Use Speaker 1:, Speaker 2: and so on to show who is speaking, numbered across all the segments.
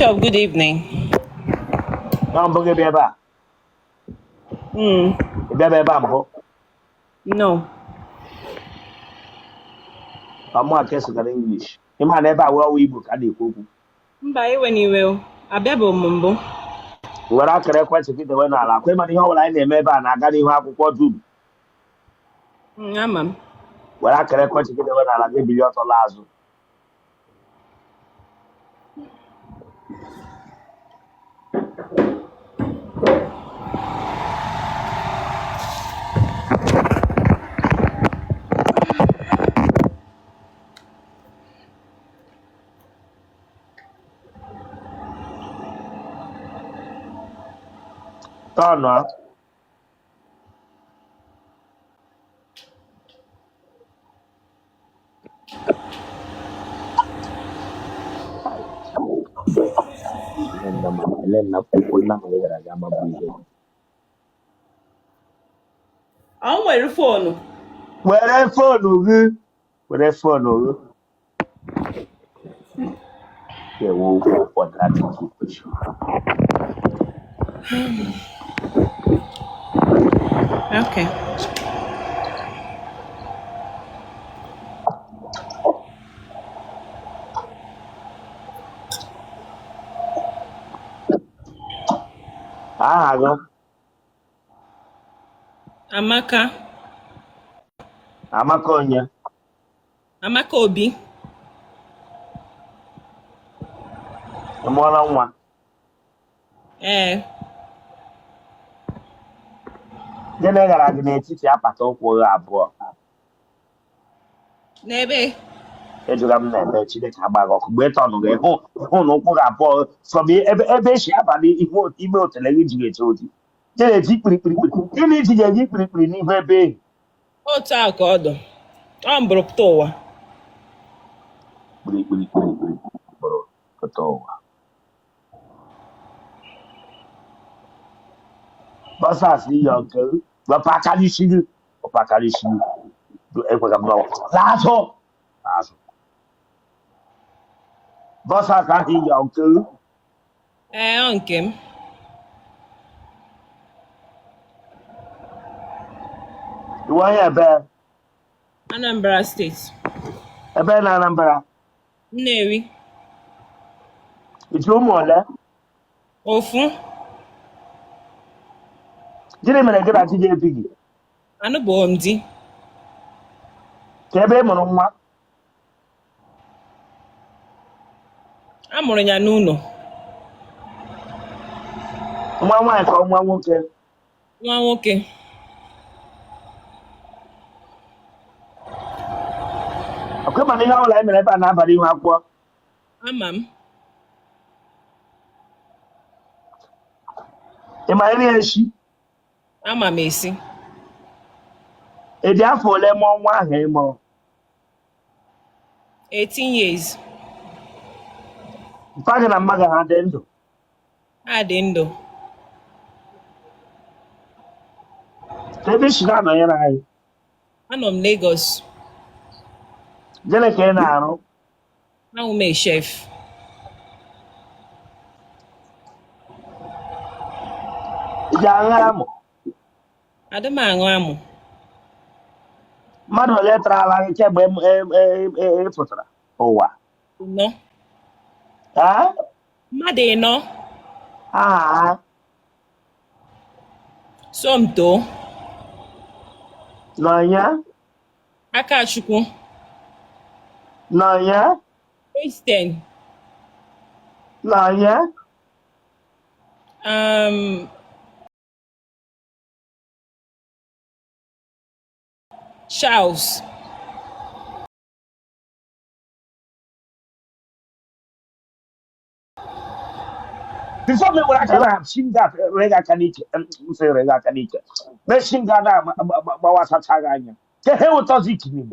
Speaker 1: Bishop, good evening.
Speaker 2: Buggy Beba. Beba Bambo.
Speaker 1: No.
Speaker 2: I'm more careful than English. You might never well we book at the Kuku.
Speaker 1: Mba when you will. Abebo mumbo.
Speaker 2: What I can request to get the one I quit my whole line and and I got him half of what do.
Speaker 1: Amam.
Speaker 2: What I can request to get the one I give you your lazo. Turn up.
Speaker 1: On where phone?
Speaker 2: Where phone? Where phone? Yeah, we'll go for that.
Speaker 1: Okay.
Speaker 2: Go.
Speaker 1: Amaka.
Speaker 2: Amakonya.
Speaker 1: Amaka Obi.
Speaker 2: One. Then I got a native apato for a boy.
Speaker 1: Nebe.
Speaker 2: Educam never chile tabaco, beton, no put from me every shop and the email to let you told you. Then a deeply, you need to get deeply, never be.
Speaker 1: O ta ka odo. On brokto wa.
Speaker 2: Basa see your girl, but Pacali Shidu, or Pacali Shidu, do ever come now. Lasso. Basa can't hear your girl.
Speaker 1: On Kim.
Speaker 2: You want a bear?
Speaker 1: Anambra State.
Speaker 2: A bear number.
Speaker 1: Nnewi.
Speaker 2: It's your mother.
Speaker 1: Ofu.
Speaker 2: Didn't even get a TJ piggy.
Speaker 1: Anu bo mdi.
Speaker 2: Kebe Monoma.
Speaker 1: Amụrụ ya n'ụlọ.
Speaker 2: Nwa nwaanyị ka nwa nwoke.
Speaker 1: Nwa nwoke.
Speaker 2: Ọkụ mana ihe ọbụla emere ebe a na-abalị ihu akwụkwọ.
Speaker 1: Ama m.
Speaker 2: Ị ma eri echi?
Speaker 1: Ama m esi.
Speaker 2: Ị dị afọ ole mụọ nwa ahụ ị mụrụ?
Speaker 1: 18 years.
Speaker 2: Mpa gị na mma gị ha dị ndụ?
Speaker 1: Ha dị ndụ.
Speaker 2: Ebe isi ga-anọnyere anyị?
Speaker 1: Anọ m Lagos.
Speaker 2: Gịnị ka ị na-arụ?
Speaker 1: Ahụ m chef.
Speaker 2: Ị ji aṅụ amụ?
Speaker 1: Adị m aṅụ amụ.
Speaker 2: Mmadụ ole tara ala gị kemgbe ị pụtara ụwa?
Speaker 1: Ịnọ. Mmadụ ịnọ.
Speaker 2: Aha ha?
Speaker 1: Somto.
Speaker 2: Nọnya?
Speaker 1: Akachukwu.
Speaker 2: Nọnya?
Speaker 1: Christian.
Speaker 2: Nọnya?
Speaker 1: Charles.
Speaker 2: Before me, what I can have seen that Rega Kanike, and say Rega Kanike. Meshing Gada Bawasa Taganya. The hell does it me?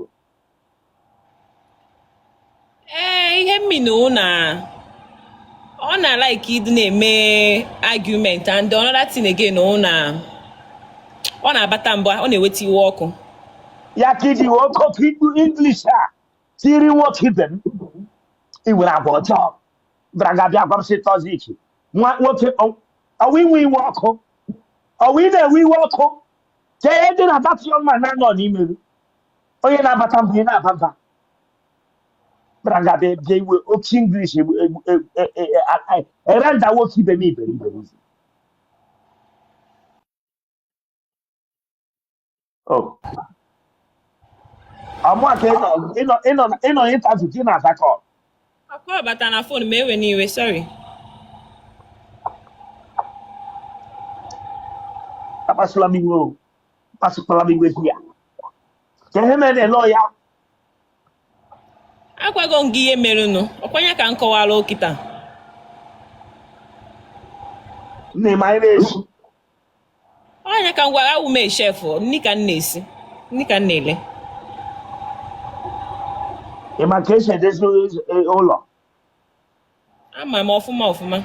Speaker 1: Ihe mmiri na ọ na-like ịdị na-eme argument and another thing again na ọ na-abata mbụ ọ na-eweta iwe ọkụ.
Speaker 2: Ya kidi woko kidu English ha. Siri wo kiden. Iwe na bojo. braga bịa gwa m sị Tozik nwoke ọwụ inwe iwe ọkụ ọwụ ị na-ewe iwe ọkụ ka ihe dị na that young man na-anọ n'ime gị onye na-abata mba ị na-aba mba braga bịa iwe oke English erenda nwoke ibe m iberibe ọmụ aka ịnọ ịntaviu gị na-aza kọl
Speaker 1: Akwa bata na phone ma ewe n'iwe, sorry.
Speaker 2: akpasụla m iwe o akpasụkwala m iwe ya ka ihe mere na ya
Speaker 1: Agwago m gị ihe merenụ, ọkwanya ka m kọwara okịta.
Speaker 2: nne m anyị na-esi
Speaker 1: Ọnya ka m gwara awụ m chef, nni ka m na-esi, nni ka m na-ele.
Speaker 2: ị ma ka esi edezi ụlọ
Speaker 1: Ama m ọfụma ọfụma.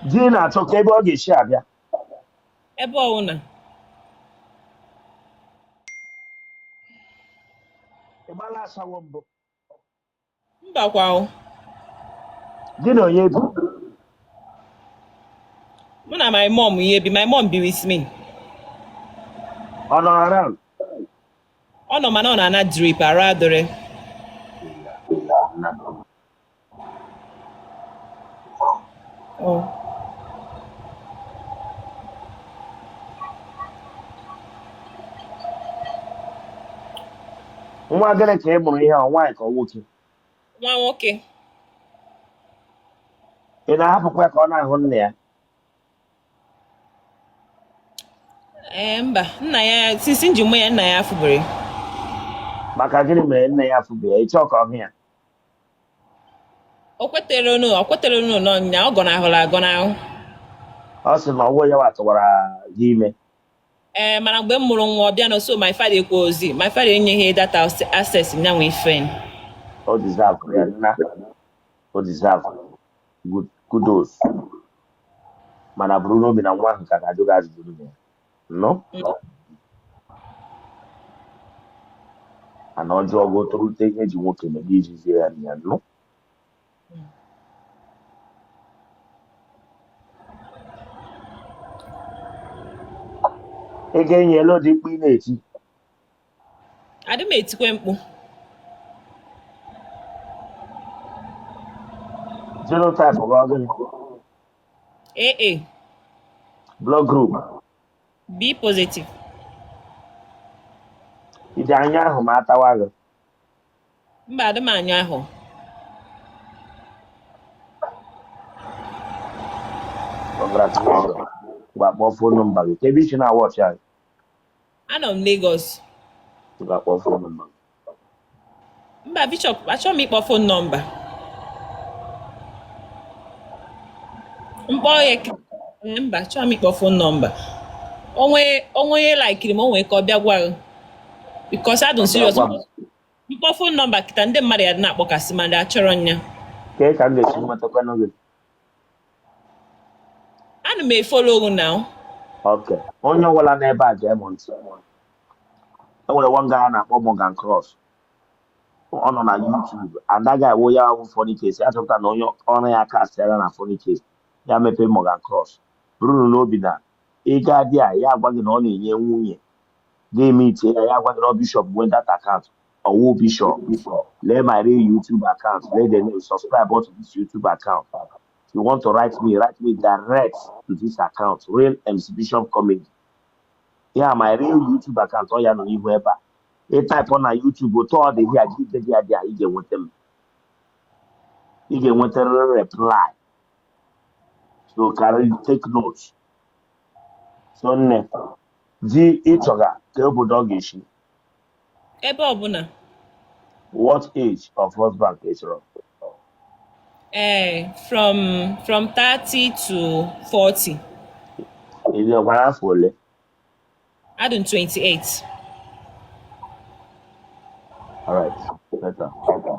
Speaker 2: di na-achọ ka ebe ọ ga-esi abịa
Speaker 1: Ebe ọwụna.
Speaker 2: ị gbala asawo mbụ
Speaker 1: Mbakwa o.
Speaker 2: gị na onye bi
Speaker 1: Mụ na my mom ihe bi, my mom be with me.
Speaker 2: ọ nọ around
Speaker 1: Ọ nọ mana ọ na-ana drip arụ adịrị. Oh.
Speaker 2: nwa gịnị ka ị mụrụ ihe ọ nwaanyị ka ọ nwoke
Speaker 1: Nwa nwoke.
Speaker 2: ị na-ahapụkwa ka ọ na-ahụ nna ya
Speaker 1: Mba, nna ya since nji mụ ya nna ya afụbere.
Speaker 2: maka gịnị mere nna ya afụbeghị ya ịchọ ka ọ hụ ya
Speaker 1: O kwetere unu n'ọnya, ọ gọnahụrụ agọnahụ.
Speaker 2: ọ sị na ọwụ ya watụwara gị ime
Speaker 1: Mana mgbe m mụrụ nwa ọbịa nọ so my father ekwe ozi, my father enyeghị data access nya nwe friend.
Speaker 2: o deserve ya nna o deserve kudos mana bụrụ n'obi na nwa ahụ ka ga-ajụ gị ajụjụ ya no ana ọjọọ ọgụ torute ihe ji nwoke mere iji zie ya ya no ị ga-enye elu dị mkpu ị na-eti
Speaker 1: Adị m etikwe mkpu.
Speaker 2: genotype bụ ọgụnị
Speaker 1: AA.
Speaker 2: blood group
Speaker 1: B positive.
Speaker 2: iji anya ahụ ma atawa gị
Speaker 1: Mba, adị m anya ahụ.
Speaker 2: congratulations ga-akpọ fon nọmba gị ebe isi na-awọchị anyị
Speaker 1: Anọ m Lagos.
Speaker 2: ga-akpọ fon nọmba gị
Speaker 1: Mba, Bishop, achọghị m ịkpọ phone nọmba. Mkpọ ya mba, achọghị m ịkpọ phone nọmba. Onwe onye laikiri m onwe ka ọ bịa gwa gị. Because I don't serious. Mkpọ phone nọmba kịta ndị mmadụ ya dị na-akpọkasị ma ndị achọrọ nya.
Speaker 2: Kee ka m ga-esi nwetakwanụ gị
Speaker 1: Ana m efolo gị now.
Speaker 2: Okay. Onye ọbụla n'ebe a ga-eme ntị. E nwere one guy a na-akpọ Morgan Cross. Ọ nọ na YouTube. And that guy wụ ya ahụ funny case. Ya chọpụta na onye ọrụ ya kastịara na funny case. Ya mepee Morgan Cross. Bụrụ n'obi na ị gaa dị a ya agwa gị na ọ na-enye nwunye. Ga-eme itie ya agwa gị na Bishop nwee that account. Ọwụ Bishop. Lee my real YouTube account. Let them subscribe to this YouTube account. If you want to write me direct to this account, Real Exhibition Comedy. Yeah, my real YouTube account, oh yeah, no, you ever. A type on YouTube, but all the here, give the idea, you get with them. You get with a reply. So, take notes. So, G. Ichoga, terrible dog issue.
Speaker 1: Ebe ọbụla.
Speaker 2: What age of husband is wrong?
Speaker 1: From 30 to 40.
Speaker 2: Is it one for
Speaker 1: I'm 28.
Speaker 2: All right, better.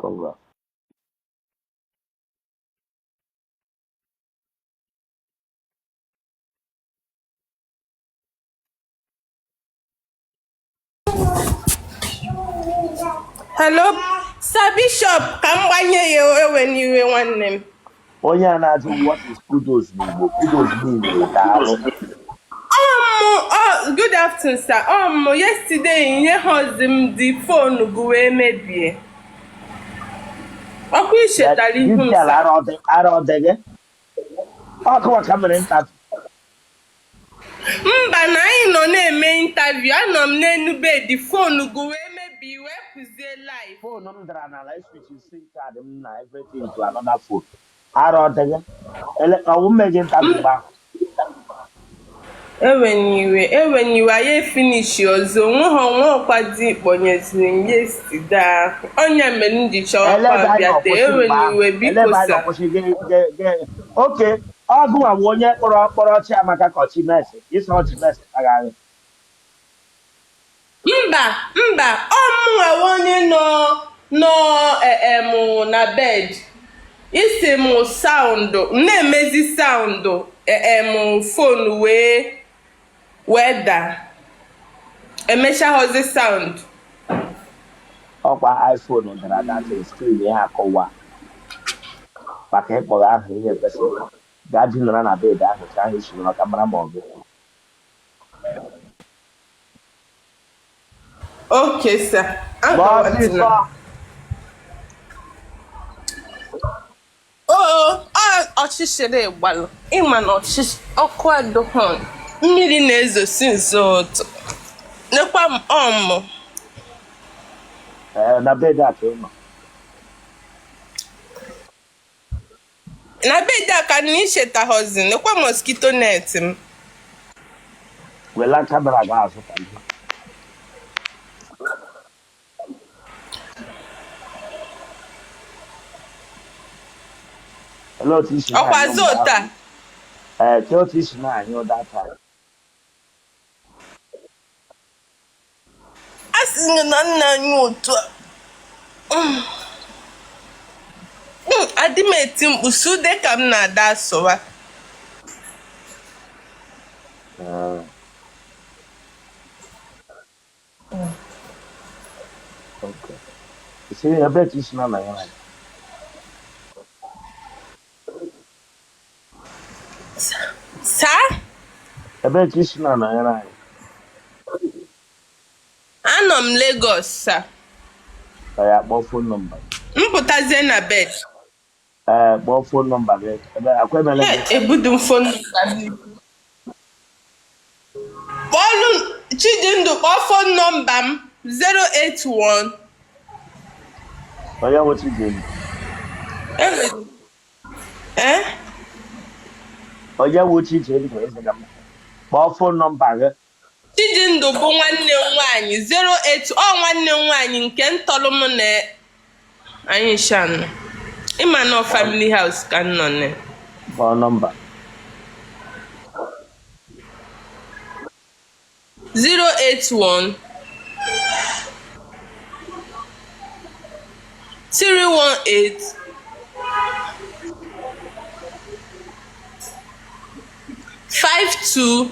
Speaker 2: Congrats.
Speaker 3: Hello, Sir Bishop, ka m gbanye ya ewe n'iwe nwanne m.
Speaker 2: onye a na-ajụ what is kudos n'Igbo kudos mean daalụ.
Speaker 3: Good afternoon, sir. Yesterday, ihe hozim the phone gụ wee mebie. Ọkụ ichetara ihu m,
Speaker 2: detail
Speaker 3: sir.
Speaker 2: ara ọdịgị ọkụwa ka mere ntatụ.
Speaker 3: Mba, na anyị nọ na-eme interview, anọ m n'enu bed, phone gụ wee mebie, wee pụzie live.
Speaker 2: Phone m dara n'ala switch sim card m na everything to another phone. Ara ọdịgị ọwụ mmegị ntatụ mgbe ahụ.
Speaker 3: Eweniwe anyị efinishi ọzọ nwe ọkwa dị kpọnyeziri m yesterday ahụ. Onye mere m ji chọọ ọkwa bịate. Eweniwe biko sa.
Speaker 2: oke ọgụnwa bụ onye kpọrọ Chiamaka ka Chimese ịsọ Chimese aghaghị.
Speaker 3: Mba, ọmụnwa onye nọ na bed. Isi m saụndụ, na-emezi saụndụ fonu wee daa. Emechaghozi sound.
Speaker 2: Ọkwa iPhone dara data screen ya akọwa maka ịkpọrọ ahụ ihe kwesịrị gaa dinara na bed ahụ ka ahụ esi maka mara ma ọ bụ.
Speaker 3: Okay, sir. Ọchịchịrị gbalụ ịma na ọkụ adọhọn mmiri na-ezosi nso ụtụ nekwa m ọmụ
Speaker 2: na bed a ka ị nọ.
Speaker 3: na bed a ka na ichetaghọzi nekwa mosquito net m.
Speaker 2: Wela kamera ga-azụta ihe.
Speaker 3: Ọkwazi ụta.
Speaker 2: Ka otu isi na-anyụ ụda taa.
Speaker 3: A sị na nna anyị otu a. Adị m eti mkpu sude ka m na-ada asụwa.
Speaker 2: Okay. Isi ebe ka isi na ya.
Speaker 3: Saa?
Speaker 2: Ebe ka isi na ya.
Speaker 3: Anọ m Lagos, sir.
Speaker 2: Ya kpọọ phone number.
Speaker 3: Mpụtazie na bed.
Speaker 2: Kpọọ phone number gị. Ebe akwa emele gị.
Speaker 3: Ebudu m phone number. Kpọọlụ Chijindu kpọọ phone number m 081.
Speaker 2: Onye nwe Chijindu. Onye nwe Chijindu ezega m. Kpọọ phone number gị.
Speaker 3: Chijindu bụ nwanne m nwaanyị 08 nwanne m nwaanyị nke ntọrọ m na anyị shan. Ịma na family house ka nọ na.
Speaker 2: Kpọọ number.
Speaker 3: 081 318 52.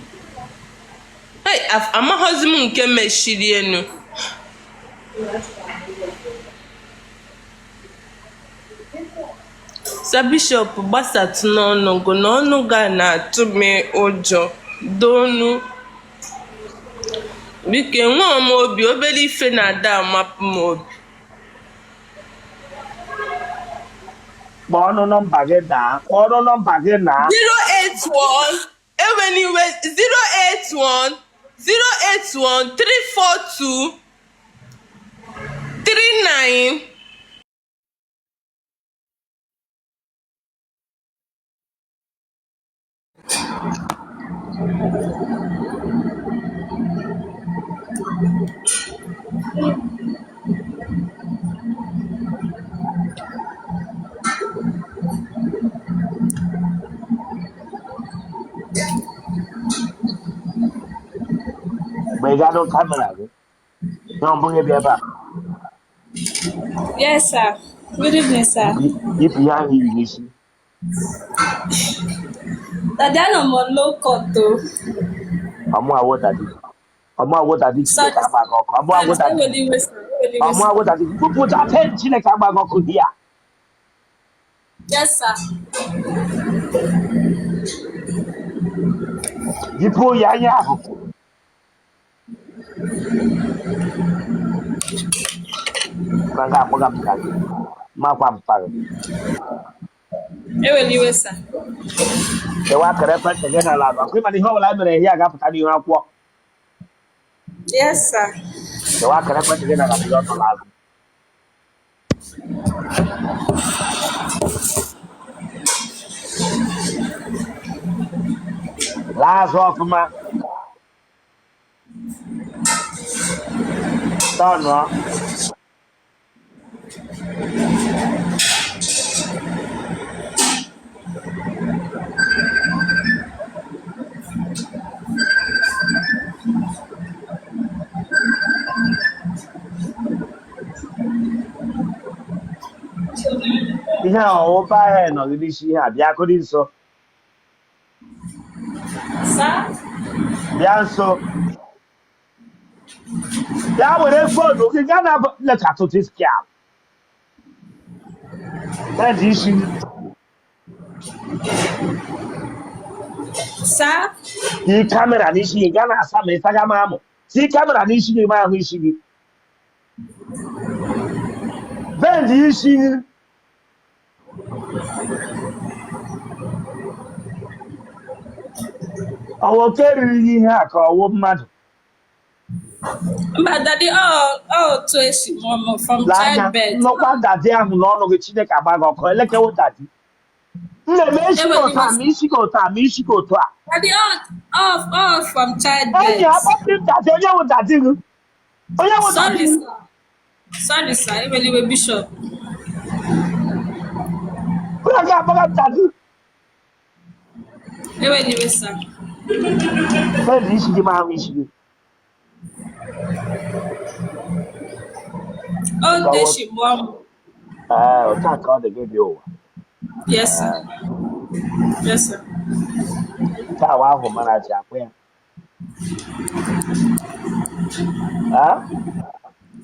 Speaker 3: Hey, amaghozi m nke mechiri enu. Sir Bishop gbasatụ n'ọnụ gụ na ọnụ ga na-atụ m ụjọ donu. Biko enwe m obi obere ife na-ada amapụ m obi.
Speaker 2: Kpọọ nọmba gị daa. Kpọọ nọmba gị na
Speaker 3: 081 Eweniwe 081 342 39.
Speaker 2: mgbe ị ga-adụ kamera gị. Na ọ bụghị ebe a.
Speaker 4: Yes, sir. Good evening, sir.
Speaker 2: Yipụ ihe ahụ iri n'isi.
Speaker 4: Daddy, I'm on low cut, though.
Speaker 2: Ọmụ awụ dadi Chineke agbaghị ọkụ. Ọmụ awụ dadi kwupụta ten Chineke agbaghị ọkụ di ya.
Speaker 4: Yes, sir.
Speaker 2: Jipo ya anya ahụ. Ụra ga-akpọga m ka gị. Makwa mpaghara.
Speaker 4: Eweliwe, sir.
Speaker 2: Kewa akara ekwentị gị n'ala agwa. Kwa ịma na ihe ọbụla mere ihe a ga-apụta n'ihu akwụkwọ.
Speaker 4: Yes, sir.
Speaker 2: Kewa akara ekwentị gị n'ala ihe ọ nọ n'azụ. Laa azụ ọfụma. Tọnụọ. Ihe a ọwụpa ahụ nọ n'isi ihe a bịa kụrụ nso.
Speaker 4: Sir?
Speaker 2: Bịa nso. Bịa were foonu gị gaa na lekatụ diskial. Bend isi.
Speaker 4: Sir?
Speaker 2: Ti kamera n'isi gị gaa na asa ma ịsaga m amụ. Ti kamera n'isi gị ma ahụ isi gị. Bend isi gị. Ọwụ oke riri gị ihe a ka ọwụ mmadụ.
Speaker 4: But daddy, all twice mom from childbirth.
Speaker 2: Nnọkwa dadi ahụ n'ọnụ gị Chineke agba gị ọkụ elekewo dadi. Nna-eme isi gị otu a ma isi gị otu a ma isi gị otu a.
Speaker 4: Daddy, all from childbirth.
Speaker 2: Enyi akpọpụ dadi onye wụ dadi gị. Onye wụ dadi
Speaker 4: Sorry,
Speaker 2: gị.
Speaker 4: sir. Sorry, sir. Eweliwe Bishop.
Speaker 2: Onye ga-akpọga dadi.
Speaker 4: Eweliwe, sir.
Speaker 2: Bend isi gị ma ahụ isi gị.
Speaker 4: All day she mom.
Speaker 2: Otu a ka ọ dị gị dị ụwa.
Speaker 4: Yes, sir. Yes, sir.
Speaker 2: Taa wa ahụ mara ji akpụ ya.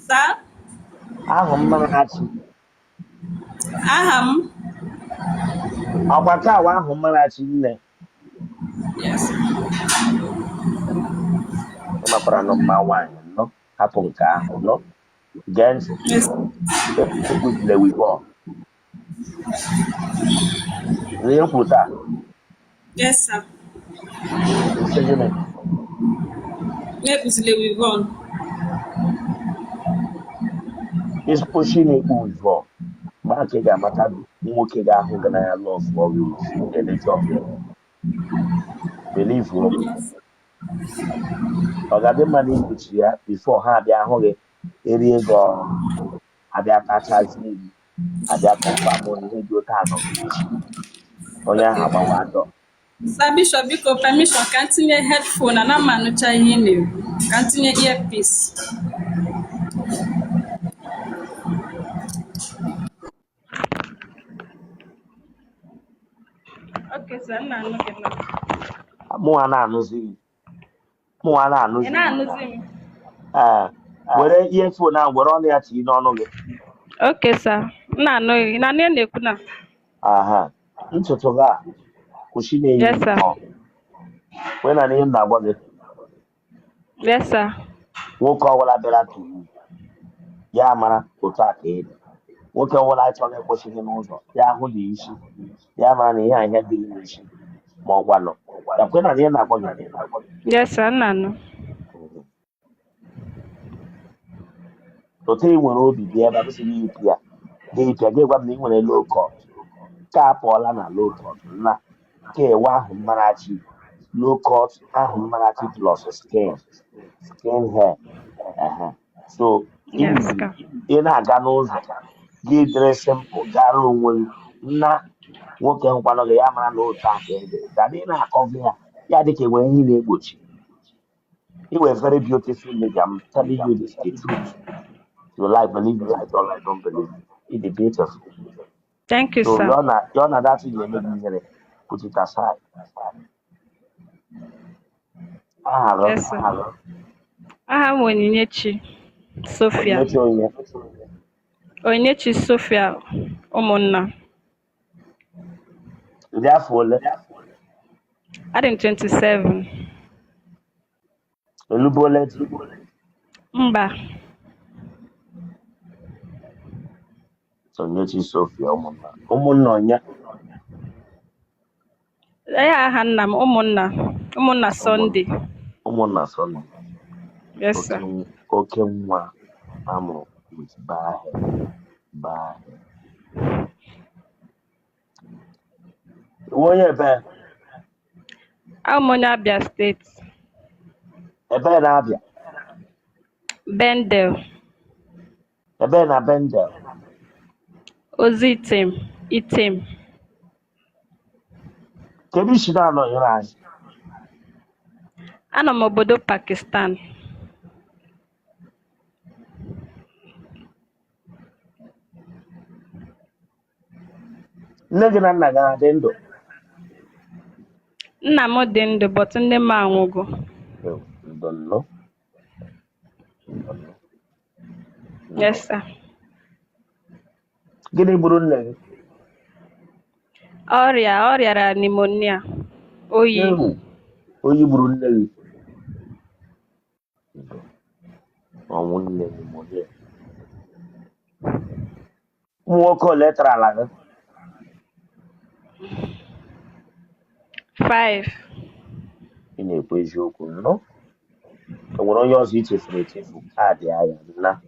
Speaker 4: Sir?
Speaker 2: Ahụ mara chi.
Speaker 4: Aham.
Speaker 2: Ọkwa taa wa ahụ mara chi nne.
Speaker 4: Yes.
Speaker 2: Ọ makwara nọ mma nwaanyị nọ hapụ nke ahụ nọ. Gee ntị.
Speaker 4: Yes.
Speaker 2: Ekwuzile wibọ. Ihe m kwuru taa.
Speaker 4: Yes, sir.
Speaker 2: Nsị gịnị?
Speaker 4: Maybe we run.
Speaker 2: Ịsụpụshi na-ekpu wivọ. Mgbe aka ị ga-amata nwoke ga-ahụ gị n'anya lọf ọrụ eleji ọbịa. Believe me. Ọ ga-adị mma na ikpuchi ya bifo ha abịa hụ gị erie gị ọrụ abịa kachazi gị abịa kọfa mụ na ihe dị oke anọ onye ahụ agbawa adọ.
Speaker 4: Sir Bishop, biko permission ka m tinye headphone ana m anụcha ihe ị na-ekwu. Ka m tinye earpiece. Okay, sir. Nna anụ gị na.
Speaker 2: Mụnwa na-anụzi gị. Mụnwa na-anụzi
Speaker 4: Ị
Speaker 2: gị.
Speaker 4: na-anụzi m?
Speaker 2: Were earphone ahụ were ọnụ ya tinye n'ọnụ gị.
Speaker 4: Okay, sir. Nna anụ gị. Na ihe na-ekwu na.
Speaker 2: Ntutu gị a kwụsị na-eyi
Speaker 4: Yes, sir.
Speaker 2: wee na ihe m na-agwa gị.
Speaker 4: Yes, sir.
Speaker 2: Nwoke ọbụla bịara tụrụ ya mara otu a ka ịdị. Nwoke ọbụla chọrọ ịkwụsị gị n'ụzọ ya ahụ dị isi ya mara na ihe a ihe dịghị n'isi ma ọ gwanọ ya kwe na ihe na-agwa gị.
Speaker 4: Yes, sir. Nna anụ.
Speaker 2: Otu ị nwere obi dị ebe a sị gị ipụ ya ga-ipịa gị gwa m na ị nwere low cut ka apụọla na low cut na ka ewe ahụ mmarachi low cut ahụ mmarachi plus skin hair. So
Speaker 4: Yes, sir.
Speaker 2: ị na-aga n'ụzọ gị dịrị simpụl gara onwe gị na nwoke nkwanụ gị ya mara na otu aka ede gadị na-akọvi ya dịka enwere ihe na-egbochi. You were very beautiful lady. I'm telling you this the truth. You like believe me, I don't believe me. It's beautiful.
Speaker 4: Thank you,
Speaker 2: So
Speaker 4: sir.
Speaker 2: you're not that thing you make me hear. Put it aside.
Speaker 4: Yes, sir. Aha m Onyinyechi Sophia. Onyinyechi Sophia ụmụnna.
Speaker 2: Therefore,
Speaker 4: Adị m 27.
Speaker 2: Eluboleti.
Speaker 4: Mba.
Speaker 2: Sonyechi Sophia ụmụnna. Ụmụnna onye?
Speaker 4: Ya aha nna m ụmụnna Sunday.
Speaker 2: Ụmụnna Sunday.
Speaker 4: Yes sir.
Speaker 2: Oke nwa amụrụ with Bahe. Onye ebe?
Speaker 4: I'm onye Abia State.
Speaker 2: Ebe na-abịa?
Speaker 4: Bendel.
Speaker 2: Ebe na Bendel?
Speaker 4: Ozi Item.
Speaker 2: Kedu isi na-anọnyere anyị?
Speaker 4: Anọ m obodo Pakistan.
Speaker 2: Nne gị na nna gị adị ndụ?
Speaker 4: Nna m dị ndụ but nne m anwụgo.
Speaker 2: Ndụ.
Speaker 4: Yes sir.
Speaker 2: Gịnị gburu nne gị?
Speaker 4: Ọ rịara pneumonia. Oyi.
Speaker 2: Oyi gburu nne gị. Ọnwụ nne pneumonia. Ụmụ nwoke ole tara ala gị?
Speaker 4: 5.
Speaker 2: Ị na-ekwu eziokwu nnọọ? O nwere onye ọzọ i chefuru echefu? Adị anya nna.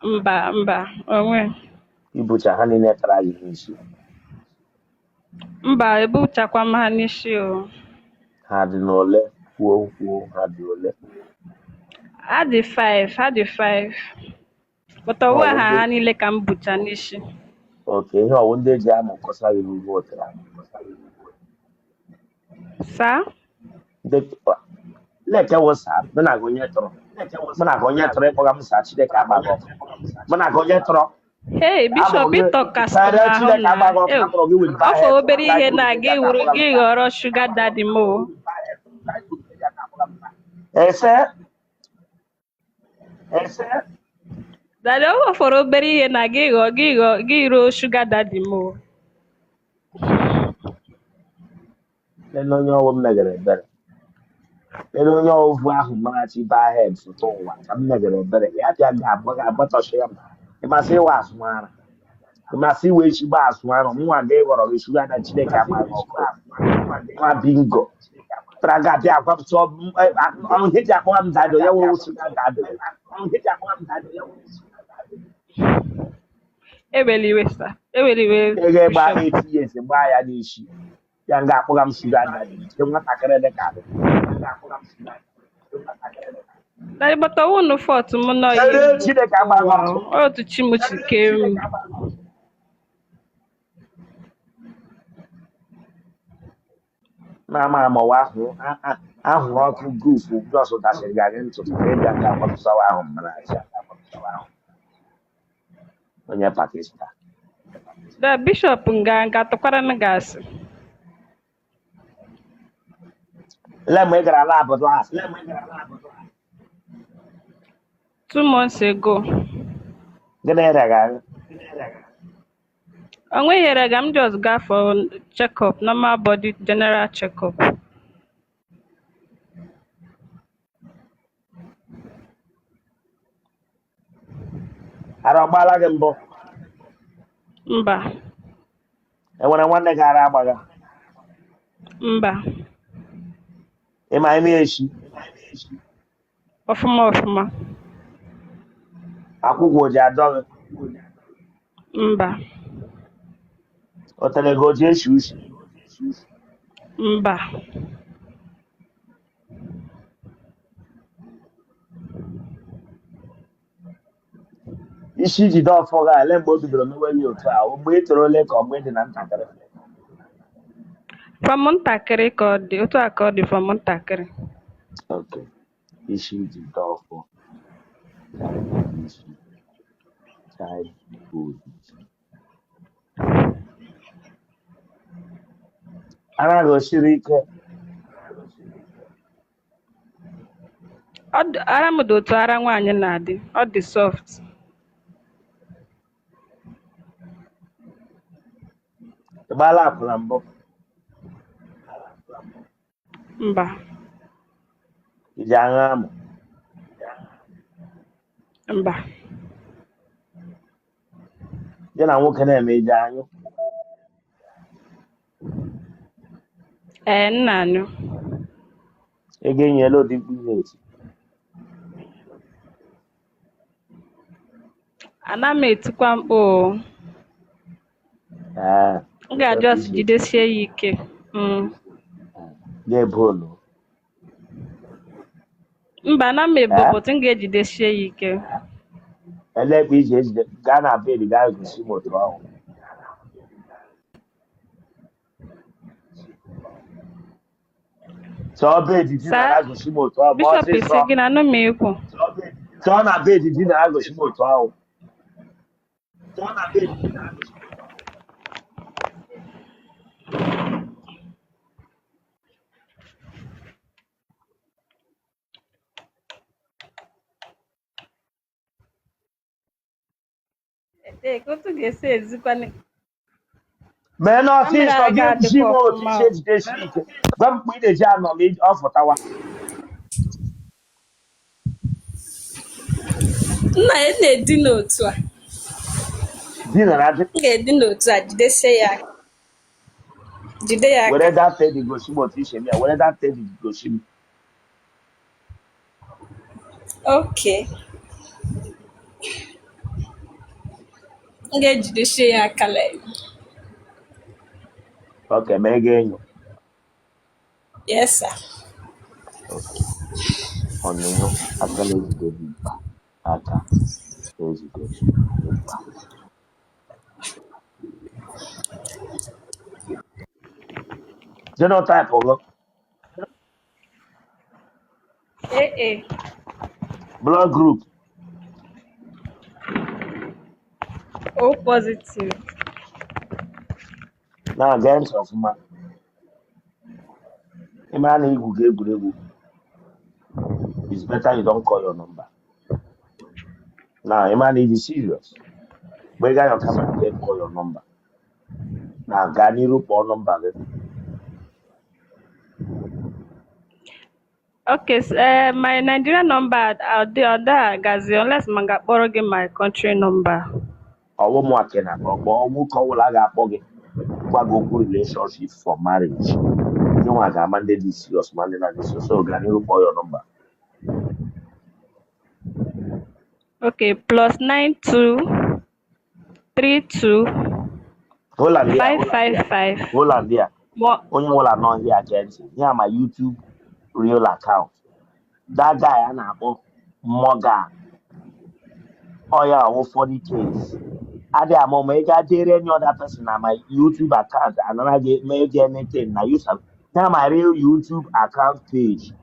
Speaker 4: Mba, onwe.
Speaker 2: Ibucha ha niile tara gị n'isi?
Speaker 4: Mba, ebuchakwa m ha n'isi o.
Speaker 2: Ha dị n'ole? Kwuo ha dị ole?
Speaker 4: Ha dị 5. But ọwụ ha niile ka m bucha n'isi.
Speaker 2: Oke, ihe ọwụ ndị eji ama nkọsa gị n'ihu otara.
Speaker 4: Saa?
Speaker 2: Leke wụsa, mụ na gị onye tọrọ ịkpọga m saa Chineke agbaghị ọkụ. Mụ na gị onye tọrọ.
Speaker 4: Hey, Bishop ịtọkasị ahụ na ọfọ obere ihe na gị ghọrọ sugar daddy m o.
Speaker 2: Ese?
Speaker 4: Daddy, ọ fọrọ obere ihe na gị ruo sugar daddy m o.
Speaker 2: Lele onye ọwụ m megere ebere. Lele onye ọwụ ahụ marachi Bahe foto ụwa ka m megere ebere. Ya bịa ga-agbatọchi ya ma. Ịmasị ịwa asụmara. Ịmasị iwe echigba asụmara. Mụnwa ga-ịghọrọ gị sugar na Chineke agbaghị ọkụ. Nwa bingo. Tara ga-abịa agwapụta ọnụ ihe ji akpọga m dado ya wụ sugar dado.
Speaker 4: Eweliwe sa. Eweliwe.
Speaker 2: Ị ga-egba 8 years gbaa ya n'isi. Ya ga-akpọga m sugar dado. Nke nwatakịrị dị ka adị.
Speaker 4: Daddy, but I won't know for tomorrow.
Speaker 2: Chineke agbaghị ọkụ.
Speaker 4: Otu Chimuchi kere.
Speaker 2: Na-ama amawa ahụrụ ọkụ gufu jọs dasịrị gị ntụtụ ka ịbịa nga akwapụsawa ahụ mara aja. Onye Pakistan.
Speaker 4: The Bishop nga tụkwara na gasị.
Speaker 2: Ele mgbe ị gara lab class?
Speaker 4: 2 months ago.
Speaker 2: Gịnị rega gị?
Speaker 4: Onwe rega m just go for check-up, normal body general check-up.
Speaker 2: Ara ọgbala gị mbụ?
Speaker 4: Mba.
Speaker 2: Enwere nwanne gị ara agbaga?
Speaker 4: Mba.
Speaker 2: Ịma ime echi?
Speaker 4: Ọfụma.
Speaker 2: Akwụkwọ o ji adọ gị?
Speaker 4: Mba.
Speaker 2: O tere gị o ji eshi ushi?
Speaker 4: Mba.
Speaker 2: Isi jide ọfọ gị ale mgbe o bidoro mewe gị otu a, mgbe ị toro ole ka ọ mgbe dị na ntakịrị?
Speaker 4: From ntakịrị ka ọ dị, otu a ka ọ dị from ntakịrị.
Speaker 2: Okay. Isi jide ọfọ. Childhood. Ara gị o siri ike?
Speaker 4: Ara m dị otu ara nwaanyị na-adị, ọ dị soft.
Speaker 2: Ị gbaala akwụna mbụ?
Speaker 4: Mba.
Speaker 2: Ị ji aṅụ amụ?
Speaker 4: Mba.
Speaker 2: Gị na nwoke na-emeje anyụ.
Speaker 4: Nna anyụ.
Speaker 2: Ị ga-enyela ụdị mkpu ihe eti.
Speaker 4: Ana m etikwa mkpu o. M ga-ajọs jidesie ya ike.
Speaker 2: Ga-ebu olu.
Speaker 4: Mba, ana m ebo but m ga-ejidesie ya ike.
Speaker 2: Ele ebe iji ejide gaa na bed gaa gosi m otu ahụ. Chọọ bed di na gosi m otu ahụ ma
Speaker 4: Bishop isi gị na anụ m ekwu.
Speaker 2: Chọọ na bed di na gosi m otu ahụ. Chọọ na bed di na gosi m.
Speaker 4: Otu ga-esi ezikwana.
Speaker 2: Mee n'ọfịs ọ ga-eji m otu isi ejidesi ike. Gwa m mgbe ị na-eji anọ m ọ fụtawa.
Speaker 4: Nna ya na-edi n'otu a.
Speaker 2: Dinara dị.
Speaker 4: M ga-edi n'otu a jidesie ya aka. Jide ya aka.
Speaker 2: Were that teddy gosi m otu isi eme ya. Were that teddy gosi m.
Speaker 4: Okay. M ga-ejidesie ya aka lee.
Speaker 2: Okay, mee ga-enyo.
Speaker 4: Yes, sir.
Speaker 2: Okay. Ọnyụnyụ aka na-ejide dị mkpa. Aka na-ejide dị mkpa. Genotype ọgọ.
Speaker 4: AA.
Speaker 2: Blood group.
Speaker 4: O positive.
Speaker 2: Now, games of man. A man who egwuregwu. It's better you don't call your number. Now, a man is serious. But you got your camera, then call your number. Now, Gani root or number.
Speaker 4: Okay, my Nigerian number on that Gazi, unless manga borrow my country number.
Speaker 2: Ọwụ mụ akena ka ọgbọ ọnwụ ka ọwụla ga-akpọ gị gwago okwu relationship for marriage. Gị nwa ga-ama ndị dị serious ma ndị na-adị so Gani root your number.
Speaker 4: Okay, +92 32 555.
Speaker 2: Hollandia. Onye nwụla nọ ndị agenti. Ya ma YouTube real account. That guy a na-akpọ Morgan. Oya ọwụ 40K. Ade amụma ị ga-dere any other person na my YouTube account anara gị mee gị anything na YouTube. Ya my real YouTube account page.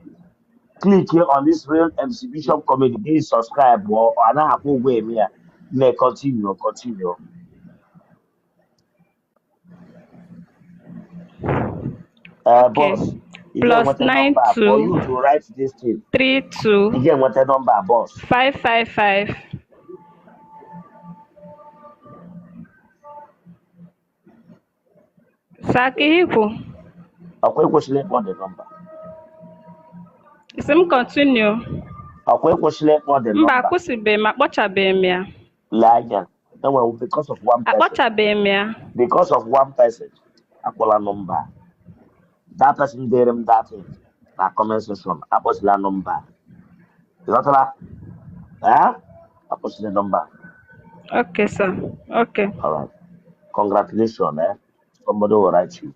Speaker 2: Click here on this real exhibition comedy. Please subscribe or anaghị akwụ ụgwọ eme ya. Na continue. Boss.
Speaker 4: +92
Speaker 2: for you to write this thing.
Speaker 4: 32
Speaker 2: You get what number, boss?
Speaker 4: 555. Sakihiku.
Speaker 2: Akwai kwesịrị ịkpọ the number.
Speaker 4: Isi m continue.
Speaker 2: Akwai kwesịrị ịkpọ the number.
Speaker 4: Mba, akwụsịbeghị m, akpọchabeghị m ya.
Speaker 2: Lee anya. Well, because of one person.
Speaker 4: Akpọchabeghị m ya.
Speaker 2: Because of one person. Akpọla number. That person dere m that thing. Na comment section. Akpọsịla number. Ịghọtala? Akpọsịla number.
Speaker 4: Okay, sir. Okay.
Speaker 2: All right. Congratulations, Somebody will write you.